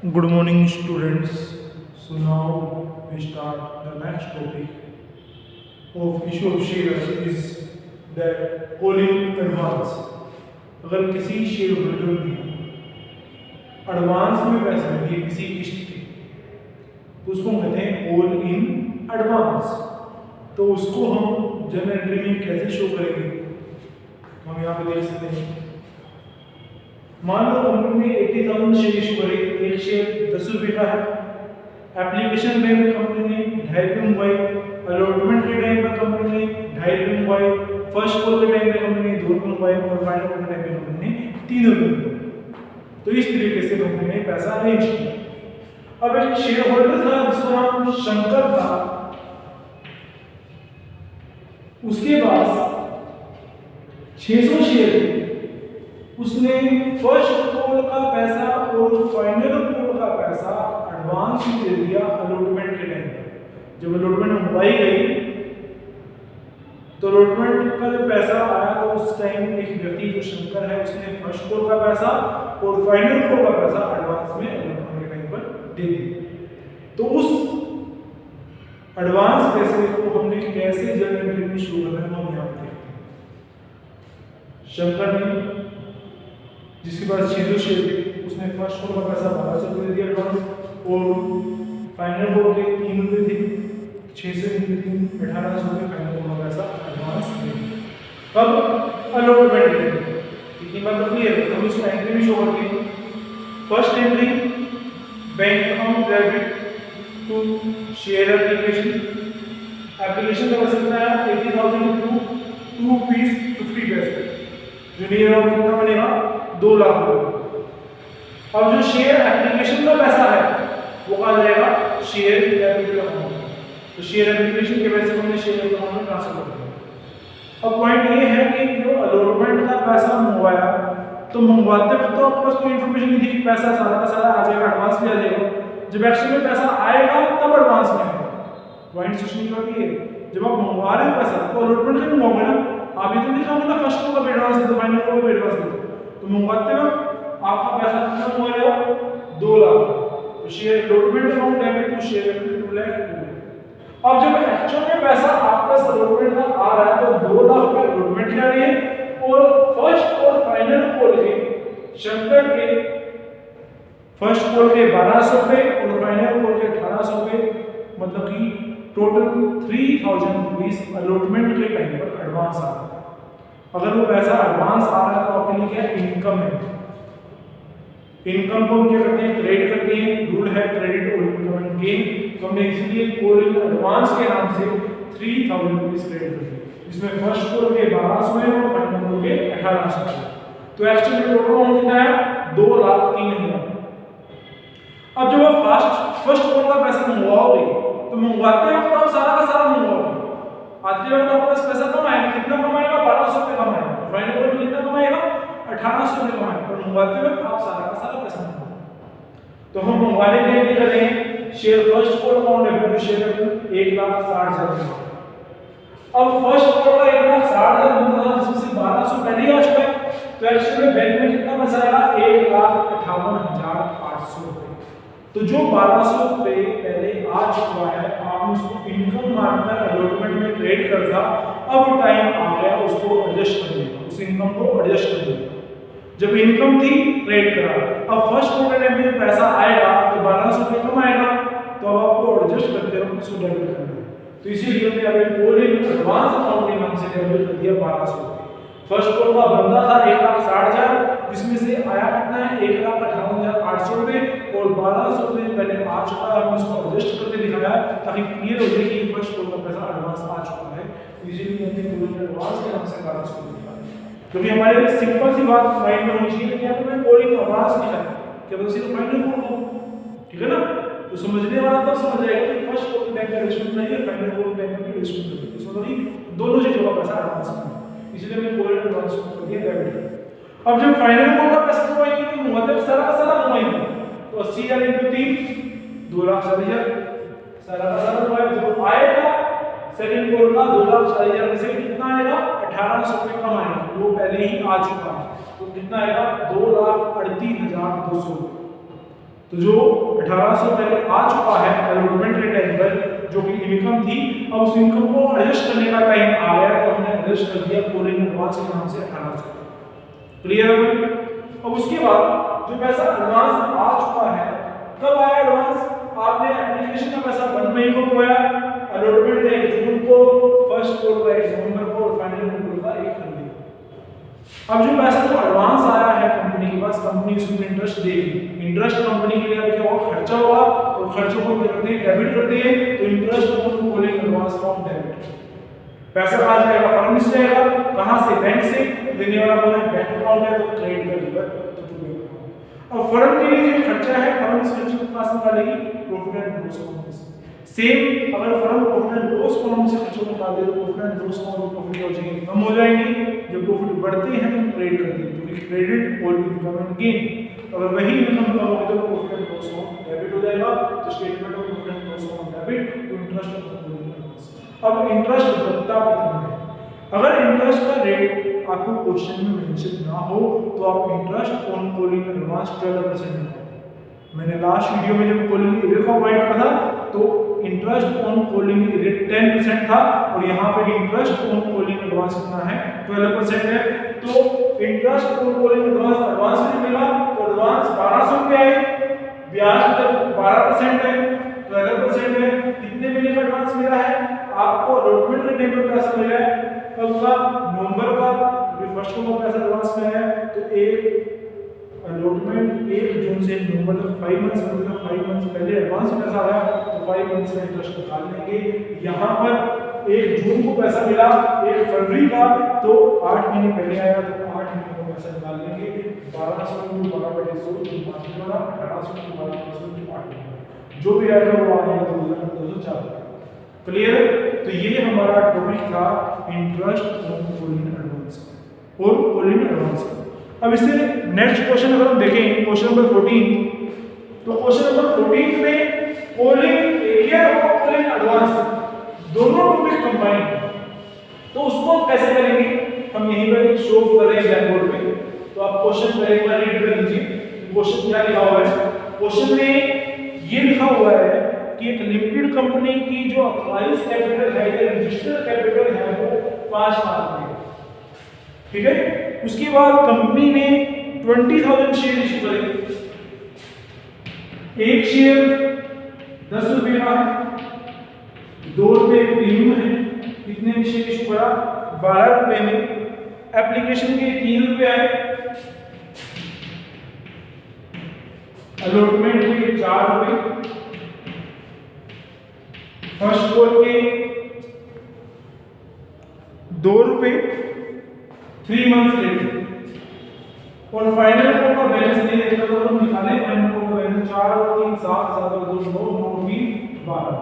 Good morning, students. So now we start the next topic of issue of shares is that all in advance. अगर किसी share holder ने advance में पैसे दिए किसी किस्त के तो उसको कहते हैं ऑल इन एडवांस। तो उसको हम जर्नल एंट्री में कैसे शो करेंगे? हम यहाँ पे देख सकते हैं, मान लो कंपनी ने 80,000 शेयर इशू करे, एक शेयर 10 रुपये का है। एप्लीकेशन टाइम में कंपनी ने 2.5 रुपये मंगवाई, अलॉटमेंट के टाइम पर कंपनी ने 2.5 रुपये मंगवाई, फर्स्ट कॉल के टाइम पे कंपनी ने 2 रुपये मंगवाए और फाइनल कॉल के टाइम पे कंपनी ने 3 रुपये मंगवाए। तो इस तरीके से कंपनी ने पैसा अरेंज किया। अब एक शेयर होल्डर था जिसका नाम शंकर था, उसके पास 600 शेयर थे। उसने फर्स्ट कॉल का पैसा और फाइनल कॉल का पैसा एडवांस में दे दिया अलॉटमेंट के टाइम पर। जब अलॉटमेंट मंगवाई गई तो अलॉटमेंट का जब पैसा आया तो उस टाइम एक व्यक्ति जो शंकर है उसने फर्स्ट कॉल का पैसा और फाइनल कॉल का पैसा एडवांस में अलॉटमेंट के टाइम पर दे दिया। तो उस एडवांस पैसे को हमने कैसे जर्नल एंट्री में शो करना है हम यहाँ पे देखते हैं। शंकर ने जिसके पास 600 शेयर थे उसने फर्स्ट कॉल का पैसा 1200 रुपये दे दिया एडवांस और फाइनल कॉल के 3 रुपये थे, 600 इंटू 3 1800 रुपये फाइनल कॉल का पैसा एडवांस दे दिया। अब अलॉटमेंट इतनी बात होती है तो हम इसको एंट्री में शो करते हैं। First entry bank account debit to share application. Application का पैसा कितना है 80,000 टू 2 रुपीस 50 पैसे, जो नियर अबाउट कितना बनेगा 2 लाख रुपए। अब जो शेयर एप्लीकेशन का पैसा है वो कहाँ जाएगा शेयर कैपिटल अकाउंट। तो शेयर एप्लीकेशन के पैसे को हमने शेयर अकाउंट में ट्रांसफर कर दिया। अब पॉइंट ये है कि जो अलॉटमेंट का पैसा मंगवाया तो मंगवाते वक्त तो आपके पास कोई इन्फॉर्मेशन नहीं थी कि पैसा सारा का सारा आ जाएगा, एडवांस भी आ जाएगा। जब एक्चुअली में पैसा आएगा तब एडवांस में आएगा। पॉइंट सोचने की बात ये है, जब आप मंगवा रहे हो पैसा तो अलॉटमेंट से मंगवाओगे ना, आप ये तो नहीं कहोगे ना फर्स्ट को का एडवांस दे दो फाइनल को का एडवांस दे दो। तो मंगवाते वक्त आपका पैसा कितना हुआ 2 लाख। तो share allotment amount debit to share capital 2 lakh. अब जब एक्चुअल में पैसा आपका अलॉटमेंट का आ रहा है तो 2 लाख रुपए अलॉटमेंट की आ रही है और फर्स्ट और फाइनल कॉल के शंकर के फर्स्ट कॉल के 1200 रुपए और फाइनल कॉल के 1800 रुपए, मतलब कि टोटल 3000 रुपीस अलॉटमेंट के टाइम पर एडवांस आ रहा है। अगर वो पैसा एडवांस आ रहा है तो आपके लिए क्या इनकम है। इनकम को हम क्या करते हैं क्रेडिट करते हैं, रूल है क्रेडिट और इनकम एंड गेन। तो हमने इसलिए कॉल इन एडवांस के नाम से 3000 रुपीस क्रेडिट कर दिए, जिसमें फर्स्ट कॉल के 1200 है और फाइनल कॉल के 1800 है। तो एक्चुअली टोटल अमाउंट कितना है 2,03,000। अब जब आप फर्स्ट कॉल का पैसा मंगवाओगे तो मंगवाते वक्त आप सारा का सारा मंगवाओगे, आते वक्त आपके पास पैसा कम आएगा। कितना कमाएगा 1200 रुपये कमाएगा, फाइनल कॉल कितना कमाएगा 1800 रुपये कमाएगा। और मंगवाते वक्त आप सारा का सारा पैसा मंगवाओगे। तो हम मंगवाने के लिए क्या करेंगे share first call amount debit to share 1,60,000 रुपये। अब फर्स्ट कॉल का 1,60,000 बनता था जिसमें से 1200 पहले ही आ चुका है, तो एक्चुअली में बैंक में कितना पैसा आएगा 1,58,800 रुपये। तो जो 1200 रुपये पहले आ चुका है आपने उसको इनकम मानकर अलॉटमेंट में क्रेडिट कर दिया। अब टाइम आ गया उसको एडजस्ट करने का, उस इनकम को एडजस्ट करने का। जब इनकम थी क्रेडिट करा, अब फर्स्ट क्वार्टर में पैसा आएगा तो 1200 रुपये कम आएगा, तो अब आपको एडजस्ट करते रहो उसको डेबिट करना है। तो इसीलिए हमने अभी पूरे एडवांस अकाउंट के नाम से डेबिट कर दिया 1200 रुपये। फर्स्ट कॉल का बंदा था 1,60,000, जिसमें से आया कितना है 1,58,800 रुपये और 1200 रुपये पहले आ चुका है। हमने उसको एडजस्ट करके दिखाया ताकि क्लियर हो जाए कि फर्स्ट कॉल का पैसा एडवांस आ चुका है। इसीलिए हमने पूरे एडवांस के नाम से 1200 रुपये दिखाया, क्योंकि हमारे लिए सिंपल सी बात माइंड में होनी चाहिए कि यहाँ पे कोई एडवांस नहीं है, केवल सिर्फ फाइनल कॉल हो, ठीक है ना। तो समझने वाला तब समझ जाएगा कि फर्स्ट कॉल बैंक का रिस्पॉन्स नहीं है, फाइनल कॉल बैंक का रिस्पॉन्स नहीं है। इसमें नहीं दोनों चीजों का पैसा एडवांस है, इसलिए हमने कोई एडवांस कर दिया डेबिट। अब जब फाइनल कॉल का पैसा मंगवाएंगे तो मतलब सारा का सारा मंगवाएंगे, तो 80,000 इंटू 3 2,40,000 सारा का सारा मंगवाएंगे। जो आएगा सेकंड कॉल का 2,40,000 में से कितना आएगा 1800 रुपये कम आएगा, वो पहले ही आ चुका है। तो कितना आएगा 2,38,200। तो जो 1800 पहले आ चुका है अलॉटमेंट के टाइम पर, जो कि इनकम थी, अब उस इनकम को एडजस्ट करने का टाइम आ गया, तो हमने एडजस्ट कर दिया कॉलिंग एडवांस के नाम से 1800। क्लियर है? अब उसके बाद जो पैसा एडवांस आ चुका है, कब आया एडवांस? आपने एप्लीकेशन का पैसा 1 मई को पाया, अलॉटमेंट है जून को, फर्स्ट को नवंबर को, और फाइनल को 1 फरवरी। अब जो पैसा जो एडवांस आया है कंपनी के पास, कंपनी इसमें इंटरेस्ट देगी। इंटरेस्ट कंपनी के लिए क्या होगा? खर्चा होगा, तो खर्चों को क्या करते हैं? डेबिट करते हैं, तो इंटरेस्ट को बोलेंगे एडवांस फ्रॉम डेबिट। पैसा कहाँ जाएगा? फर्म से जाएगा। कहाँ से? बैंक से। देने वाला कौन है? बैंक अकाउंट है, तो क्रेडिट का लीवर तो अब फर्म के लिए जो खर्चा है, फर्म इस खर्चे को कहाँ से निकालेगी? प्रॉफिट एंड लॉस अकाउंट से। सेम अगर firm profit and loss account से खर्चों को निकाल दे, तो profit and loss account profit हो जाएंगे, कम हो जाएंगे। जब प्रॉफिट बढ़ते हैं तो क्रेडिट करते हैं, क्योंकि क्रेडिट और इनकम एंड गेन। अगर वही इनकम कम होगी तो profit and loss account debit हो जाएगा। तो statement of profit and loss account debit, तो इंटरेस्ट ऑफ अब इंटरेस्ट बनता कितना है? अगर इंटरेस्ट का रेट आपको क्वेश्चन में मेंशन ना हो, तो आप इंटरेस्ट ऑन कॉलिंग एडवांस 12%। मैंने लास्ट वीडियो में जब कॉलिंग रेट का पॉइंट करा था, तो इंटरेस्ट ऑन कॉलिंग रेट 10% था, और यहाँ पे इंटरेस्ट ऑन कॉलिंग एडवांस कितना है? 12% है। तो इंटरेस्ट ऑन कॉलिंग एडवांस में मिला, तो एडवांस 1200 रुपये आए, ब्याज तक 12% है, 12% है। कितने महीने का एडवांस मिला है आपको? अलॉटमेंट के टाइम पर पैसा मिला है कब का? नवंबर का। फर्स्ट को पैसा एडवांस में है, तो एक अलॉटमेंट 1 जून से नवंबर तक 5 मंथ्स, मतलब 5 मंथ्स पहले एडवांस पैसा आया, तो 5 मंथ्स का इंटरेस्ट निकाल लेंगे। यहाँ पर 1 जून को पैसा मिला, 1 फरवरी का, तो 8 महीने पहले आया, तो 8 महीने का पैसा निकाल लेंगे। 1200 × 12/100 1800 × 12/100 8, जो भी आएगा वो आएगा 2204। क्लियर है? तो ये हमारा टॉपिक था इंटरेस्ट ऑन कॉलिंग एडवांस और कॉलिंग एडवांस। अब इससे नेक्स्ट क्वेश्चन अगर हम देखें, क्वेश्चन नंबर 14, तो क्वेश्चन नंबर 14 में कॉलिंग एरिया और कॉलिंग एडवांस दोनों टॉपिक कंबाइन, तो उसको कैसे करेंगे? हम यहीं पर शो कर रहे हैं ब्लैक बोर्ड पे, तो आप क्वेश्चन पर एक बार रीड कर लीजिए। क्वेश्चन क्या लिखा हुआ है? क्वेश्चन में ये लिखा हुआ है कि एक लिमिटेड कंपनी की जो ऑथराइज्ड कैपिटल है या रजिस्टर्ड कैपिटल है वो 5 लाख है, ठीक है। उसके बाद कंपनी ने 20,000 शेयर इशू करे, एक शेयर 10 रुपए का है, 2 रुपए प्रीमियम है, कितने में शेयर इशू करा? 12 रुपए में। एप्लीकेशन के 3 रुपए आए, अलॉटमेंट के 4 रुपए, फर्स्ट कॉल के 2 रुपए 3 मंथ्स लेट, और फाइनल कॉल का बैलेंस नहीं देता तो हम निकालें फाइनल कॉल का बैलेंस 4 और 3 7 7 और 2 9 9 3 12।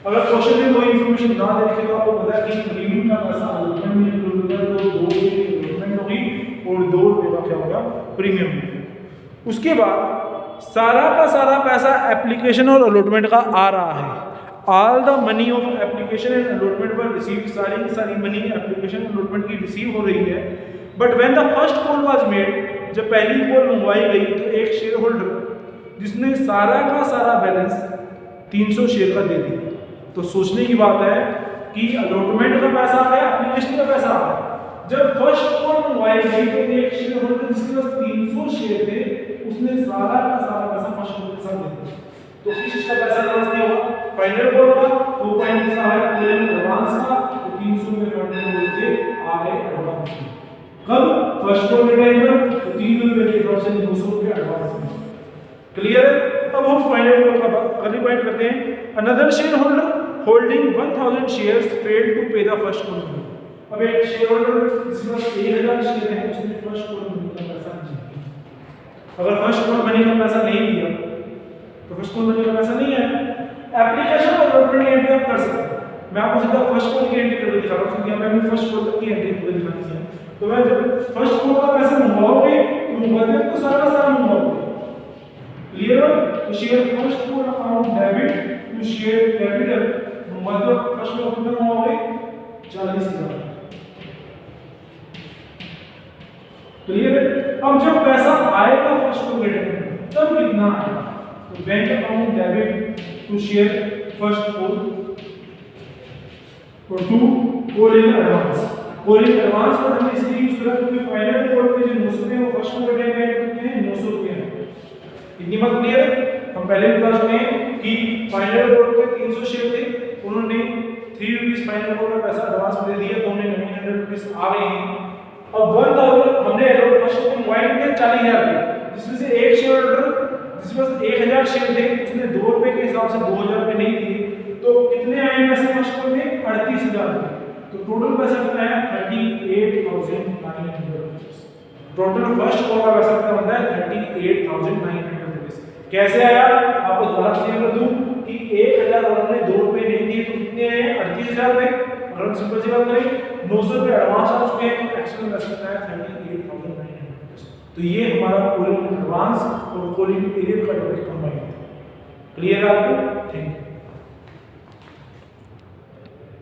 अगर क्वेश्चन में कोई इंफॉर्मेशन ना देखे तो आपको पता है कि प्रीमियम का पैसा अलॉटमेंट में इंक्लूड होगा, तो 2 रुपए की अलॉटमेंट होगी और 2 रुपए का क्या होगा? प्रीमियम। उसके बाद सारा का सारा पैसा एप्लीकेशन और अलॉटमेंट का आ रहा है। All the money of application and allotment were receive, सारी की सारी मनी एप्लीकेशन अलॉटमेंट की रिसीव हो रही है। But when the first call was made, जब पहली कॉल मंगवाई गई तो एक शेयर होल्डर जिसने सारा का सारा बैलेंस 300 शेयर का दे दिया। तो सोचने की बात है कि अलॉटमेंट का पैसा है, एप्लीकेशन का पैसा है। जब फर्स्ट कॉल मंगवाई गई तो एक शेयर होल्डर जिसके पास 300 शेयर थे उसने सारा का सारा पैसा फर्स्ट कॉल के साथ दे दिया। तो किस का पैसा एडवांस नहीं होगा? फाइनल कॉल का 2 का है कॉलिंग एडवांस का, तो 300 में फाइनल कॉल के आ गए एडवांस में। कब? फर्स्ट कॉल के टाइम पर, तो 3 रुपए के ड्रॉप से 200 रुपए एडवांस में। क्लियर है? अब हम फाइनल कॉल का अगली पॉइंट करते हैं। Another share holder holding 1000 shares failed to pay the first call. अब एक शेयर होल्डर जिसके पास 1000 शेयर है उसने फर्स्ट कॉल मनी का पैसा नहीं दिया। अगर फर्स्ट कॉल मनी का पैसा नहीं दिया तो फर्स्ट कॉल मनी का पैसा नहीं है। एप्लीकेशन और अलॉटमेंट की एंट्री आप कर सकते हैं। मैं आपको सीधा फर्स्ट कॉल की एंट्री करके दिखा रहा हूं, क्योंकि हमें फर्स्ट कॉल तक की एंट्री करके दिखानी है। तो मैं जब फर्स्ट कॉल का पैसा मंगवाओगे तो मंगवाते तो सारा सारा मंगवाओगे। क्लियर है? तो share first call account debit to share capital मंगवाते हो, फर्स्ट कॉल कितना मंगवाओगे? 40,000। क्लियर है? अब जब पैसा आएगा फर्स्ट कॉल के टाइम तब कितना कितना आएगा। तो bank account debit to share first four और to call in advance. Call in advance पर हमने इसलिए यूज करा क्योंकि फाइनल रिपोर्ट के जो 900 है वो फर्स्ट फोर बैंक में कितने हैं 900 रुपए हैं। इतनी बात क्लियर है। हम पहले भी बता चुके हैं कि फाइनल रिपोर्ट के 300 शेयर थे, उन्होंने 3 रुपीस फाइनल रिपोर्ट का पैसा एडवांस में दे दिया तो हमने 900 रुपीस आ गए हैं। अब 1000 हमने फर्स्ट को मोबाइल में 40000 थे, जिसमें से एक शेयर होल्डर जिसमें 1000 शेयर थे उसने 2 रुपए के हिसाब से 2000 रुपए नहीं दिए, तो कितने आए पैसे फर्स्ट को में 38000 रुपए। तो टोटल पैसा कितना है 38900 रुपीस। टोटल फर्स्ट कॉल का पैसा कितना बनता है 38900 रुपीस। कैसे आया आपको दोबारा क्लियर कर दूं कि 1000 और हमने 2 रुपए नहीं दिए तो कितने आए 38000 रुपए। अगर हम सिंपल सी बात करें 900 रुपए एडवांस आ चुके हैं तो एक्चुअल पैसा कितना है 38900 रुपीस। तो ये हमारा कॉलिंग एडवांस और कॉलिंग पीरियड का टॉपिक कंबाइन है। क्लियर है आपको? Thank you.